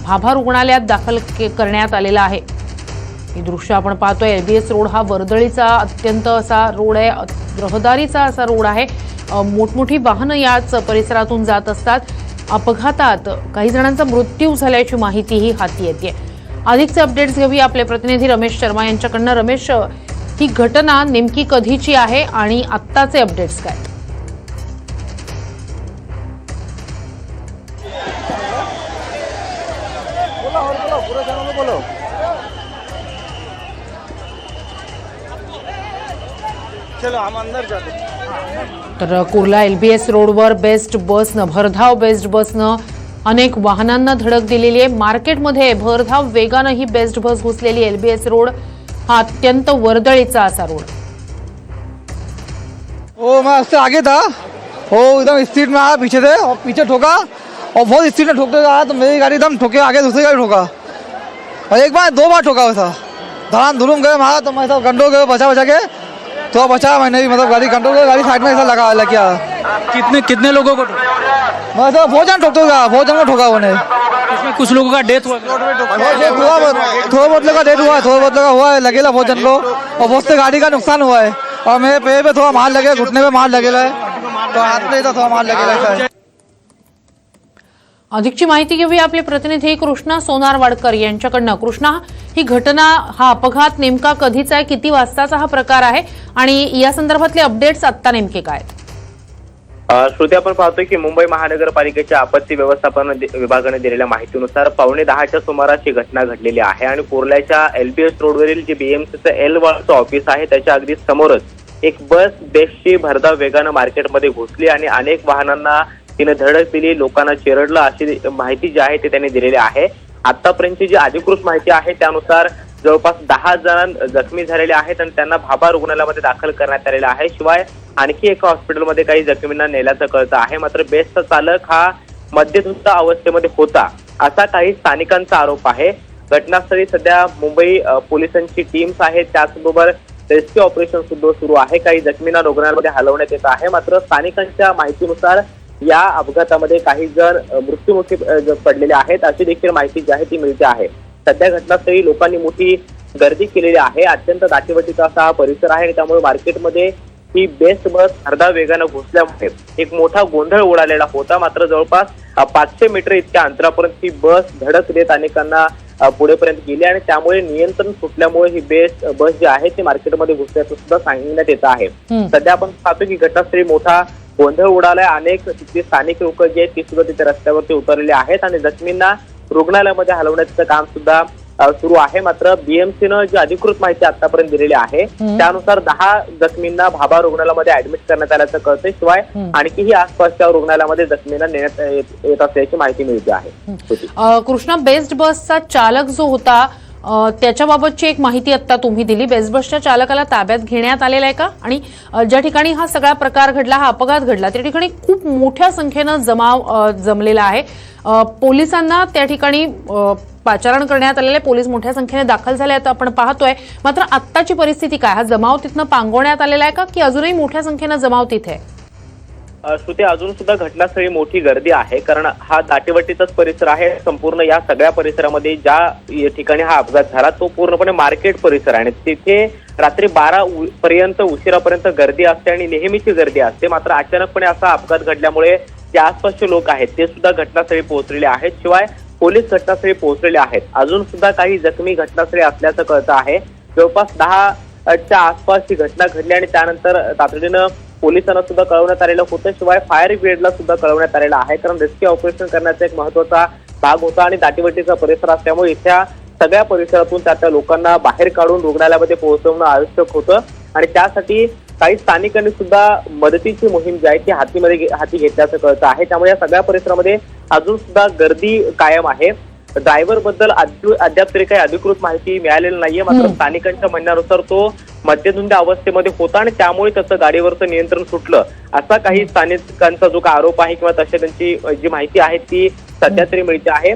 भाभा रुग्णालयात दाखल करण्यात आलेला आहे। हे दृश्य आपण पाहतोय। एलबीएस रोड हा वर्दळीचा अत्यंत असा रोड आहे, रहदारीचा असा रोड आहे। मोठमोठी वाहनं याच परिसरातून जात असतात। अपघातात काही जणांचा मृत्यू झाल्याची माहितीही हाती येते। अधिकचे अपडेट्स घेऊया आपले प्रतिनिधी रमेश शर्मा यांच्याकडनं। रमेश, ही घटना नेमकी कधीची आहे आणि आत्ताचे अपडेट्स काय? चलो हम अंदर जाते। तर कुर्ला एलबीएस रोडवर बेस्ट बसनं, भरधाव बेस्ट बसनं अनेक वाहनांना धडक दिलेली आहे। मार्केटमध्ये भरधाव वेगानं ही बेस्ट बस घुसलेली। एलबीएस रोड हा अत्यंत वर्दळीचा असा रोड। ओ मैं उससे आगे था, वो एकदम स्पीड में आया पीछे से और पीछे ठोका और बहुत स्पीड में ठोकते आया तो मेरी गाड़ी एकदम ठोके आगे, दूसरी गाड़ी ठोका और एक बार दो बार ठोका वैसा। धड़ाम धुलूम गए मारा तो मैं सब कंट्रोल गए, बचा के तो बचा मैंने भी, मतलब गाड़ी कंट्रोल कर, गाड़ी साइड में ऐसा लगा किया। कितने लोगों को मैं तो बहुत जन ठोकते गया, बहुत जन को ठोका उन्हें। इसमें कुछ लोगों का डेथ हुआ। थोड़ा बहुत लोगों का डेथ हुआ है, थोड़ा बहुत लोगों का हुआ है, लगेगा बहुत जन को, और बहुत से गाड़ी का नुकसान हुआ है। और मेरे पैर पे थोड़ा मार लगे, घुटने पे मार लगेला है, तो हाथ में थोड़ा मार लगेला है। अधिकची माहिती घेऊया आपले प्रतिनिधी कृष्णा सोनारवाडकर यांच्याकडनं। कृष्णा, ही घटना, हा अपघात नेमका कधीचा आहे, किती वाजताचा हा प्रकार आहे आणि या संदर्भातले अपडेट्स आता नेमके काय? श्रोते, आपण पाहतोय की मुंबई महानगरपालिकेच्या आपत्ती व्यवस्थापन विभागाने दिलेल्या माहितीनुसार 9:15च्या सुमारास ही घटना घडलेली आहे आणि कुर्ल्याच्या एलबीएस रोडवरील जे बीएमसीचं एल वॉलचं ऑफिस आहे त्याच्या अगदी समोरच एक बस बेस्टची भरधाव वेगानं मार्केटमध्ये घुसली आणि अनेक वाहनांना तिने धडक दिली, लोकांना चिरडलं, अशी माहिती जी आहे ती त्यांनी दिलेली आहे। आतापर्यंतची जी अधिकृत माहिती आहे त्यानुसार जवळपास 10 जण जखमी झालेले आहेत आणि त्यांना भाभा रुग्णालयामध्ये दाखल करण्यात आलेलं आहे। शिवाय आणखी एका हॉस्पिटलमध्ये काही जखमींना नेल्याचं कळतं आहे। मात्र बेस्टचा चालक हा मद्यधुंद अवस्थेमध्ये होता असा काही स्थानिकांचा आरोप आहे। घटनास्थळी सध्या मुंबई पोलिसांची टीम्स आहेत, त्याचबरोबर रेस्क्यू ऑपरेशन सुद्धा सुरू आहे। काही जखमींना रुग्णालयामध्ये हलवण्यात येत आहे। मात्र स्थानिकांच्या माहितीनुसार या अपघातामध्ये काही जण मृत्युमुखी पडलेले आहेत अशी देखील माहिती जी आहे ती मिळते आहे। सध्या घटनास्थळी लोकांनी मोठी गर्दी केलेली आहे। अत्यंत दाटीवाटीचा असा हा परिसर आहे आणि त्यामुळे मार्केटमध्ये ही बेस्ट बस भरधाव वेगानं घुसल्यामुळे एक मोठा गोंधळ उडालेला होता। मात्र जवळपास 500 मीटर इतक्या अंतरापर्यंत ही बस धडक देत अनेकांना पुढेपर्यंत गेली आणि त्यामुळे नियंत्रण सुटल्यामुळे ही बेस्ट बस जी आहे ती मार्केटमध्ये घुसल्याचं सुद्धा सांगण्यात येत आहे। सध्या आपण पाहतो की घटनास्थळी मोठा गोंधळ उडालाय। अनेक तिथले स्थानिक लोक जे आहेत ती सुद्धा तिथे रस्त्यावरती उतरलेले आहेत आणि जखमींना रुग्णालयामध्ये हलवण्याचं काम सुद्धा सुरू आहे। मात्र बीएमसीनं जी अधिकृत माहिती आतापर्यंत दिलेली आहे त्यानुसार 10 जखमींना भाभा रुग्णालयामध्ये ऍडमिट करण्यात आल्याचं कळतंय। शिवाय आणखीही आसपासच्या रुग्णालयामध्ये जखमींना नेण्यात येत असल्याची माहिती मिळते आहे। कृष्णा, बेस्ट बसचा चालक जो होता त्याच्याबाबतची एक माहिती आता तुम्ही दिली। बेस्ट बसच्या चालकाला ताब्यात घेण्यात आलेला आहे का? आणि ज्या ठिकाणी हा सगळा प्रकार घडला, हा अपघात घडला, त्या ठिकाणी खूप मोठ्या संख्येनं जमाव जमलेला आहे। पोलिसांना त्या ठिकाणी पाचारण करण्यात आलेले, पोलीस मोठ्या संख्येने दाखल झाले आहेत आपण पाहतोय। मात्र आत्ताची परिस्थिती काय? हा जमाव तिथनं पांगवण्यात आलेला आहे का की अजूनही मोठ्या संख्येनं जमाव तिथे आहे? श्रुती, अजून सुद्धा घटनास्थळी मोठी गर्दी आहे कारण हा दाटीवाटीचाच परिसर आहे। संपूर्ण या सगळ्या परिसरामध्ये ज्या ठिकाणी हा अपघात झाला तो पूर्णपणे मार्केट परिसर आहे आणि तिथे रात्री 12 पर्यंत उशिरापर्यंत गर्दी असते आणि नेहमीची गर्दी असते। मात्र अचानकपणे असा अपघात घडल्यामुळे जे आसपासचे लोक आहेत ते सुद्धा घटनास्थळी पोहोचलेले आहेत। शिवाय पोलीस घटनास्थळी पोहोचलेले आहेत। अजून सुद्धा काही जखमी घटनास्थळी असल्याचं कळतं आहे। जवळपास 10च्या आसपास ही घटना घडली आणि त्यानंतर तातडीनं पोलिसांना सुद्धा कळवण्यात आलेलं होतं। शिवाय फायर ब्रिगेडला सुद्धा कळवण्यात आलेलं आहे कारण रेस्क्यू ऑपरेशन करण्याचा एक महत्वाचा भाग होता आणि दाटीवाटीचा परिसर असल्यामुळे इथल्या सगळ्या परिसरातून त्या लोकांना बाहेर काढून रुग्णालयामध्ये पोहोचवणं आवश्यक होतं आणि त्यासाठी काही स्थानिकांनी सुद्धा मदतीची मोहीम जी आहे ती हाती घेतल्याचं कळतं आहे। त्यामुळे या सगळ्या परिसरामध्ये अजून सुद्धा गर्दी कायम आहे। ड्रायव्हर बद्दल अद्याप तरी काही अधिकृत माहिती मिळालेली नाहीये। मात्र स्थानिकांच्या म्हणण्यानुसार तो मद्यधुंद अवस्थेमध्ये होता आणि त्यामुळे त्याचं गाडीवरचं नियंत्रण सुटलं असा काही स्थानिकांचा जो आरोप आहे किंवा तशी त्यांची जी माहिती आहे ती सध्या तरी मिळते आहे।